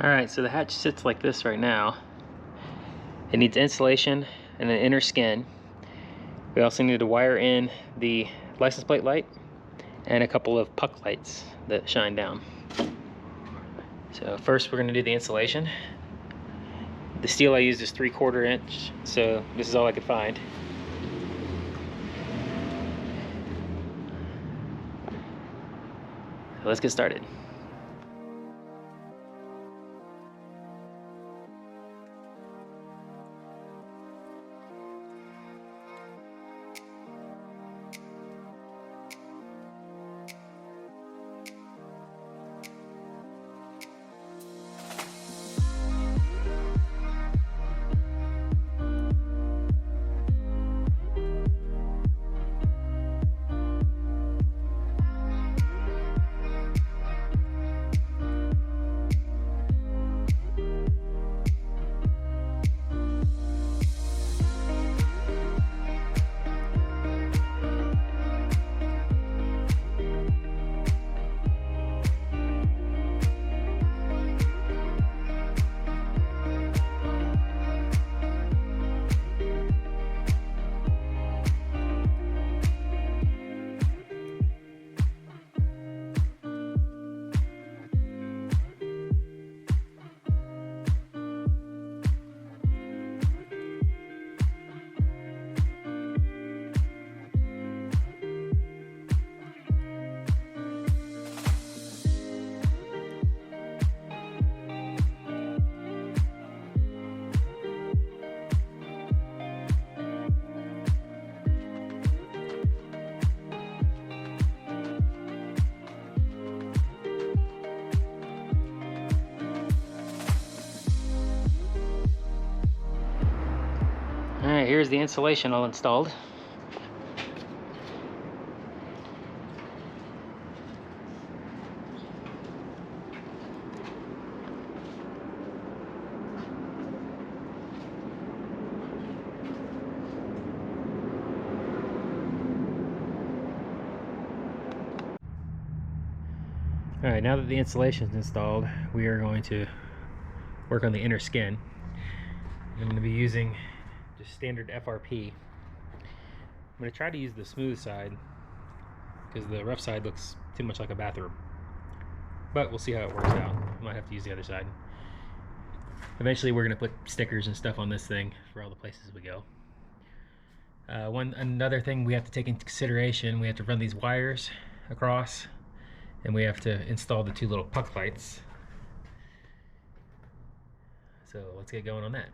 Alright, so the hatch sits like this right now. It needs insulation and an inner skin. We also need to wire in the license plate light and a couple of puck lights that shine down. So first we're going to do the insulation. The steel I used is 3/4 inch, so this is all I could find. So let's get started. Alright, here's the insulation all installed. Alright, now that the insulation is installed, we are going to work on the inner skin. I'm going to be using just standard FRP. I'm going to try to use the smooth side because the rough side looks too much like a bathroom. But we'll see how it works out. I might have to use the other side. Eventually we're going to put stickers and stuff on this thing for all the places we go. Another thing we have to take into consideration, we have to run these wires across, and we have to install the 2 little puck lights. So let's get going on that.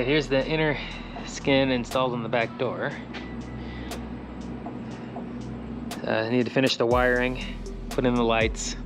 Alright, here's the inner skin installed on the back door. I need to finish the wiring, put in the lights,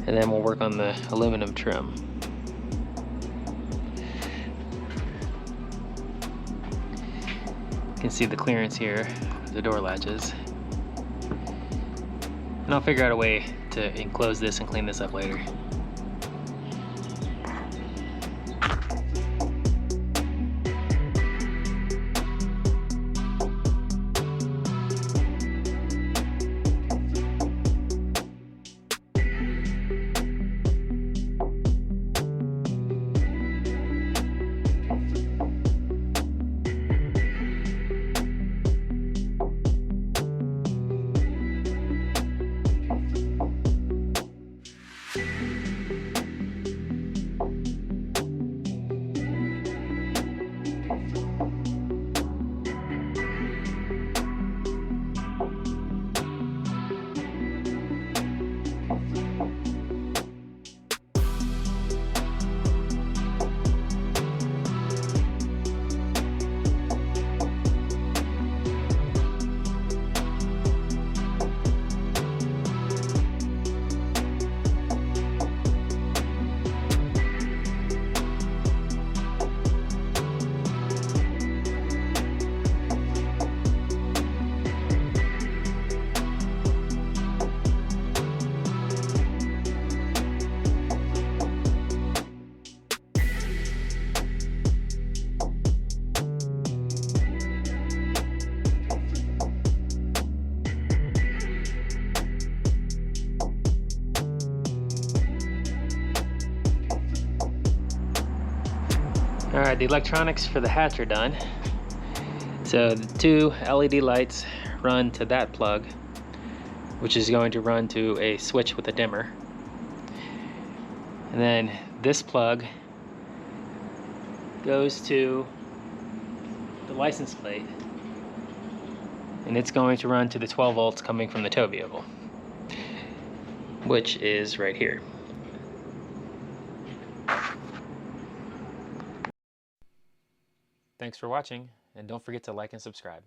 and then we'll work on the aluminum trim. You can see the clearance here, the door latches. And I'll figure out a way to enclose this and clean this up later. Alright, the electronics for the hatch are done. So the two LED lights run to that plug, which is going to run to a switch with a dimmer. And then this plug goes to the license plate, and it's going to run to the 12 volts coming from the tow vehicle, which is right here. Thanks for watching, and don't forget to like and subscribe.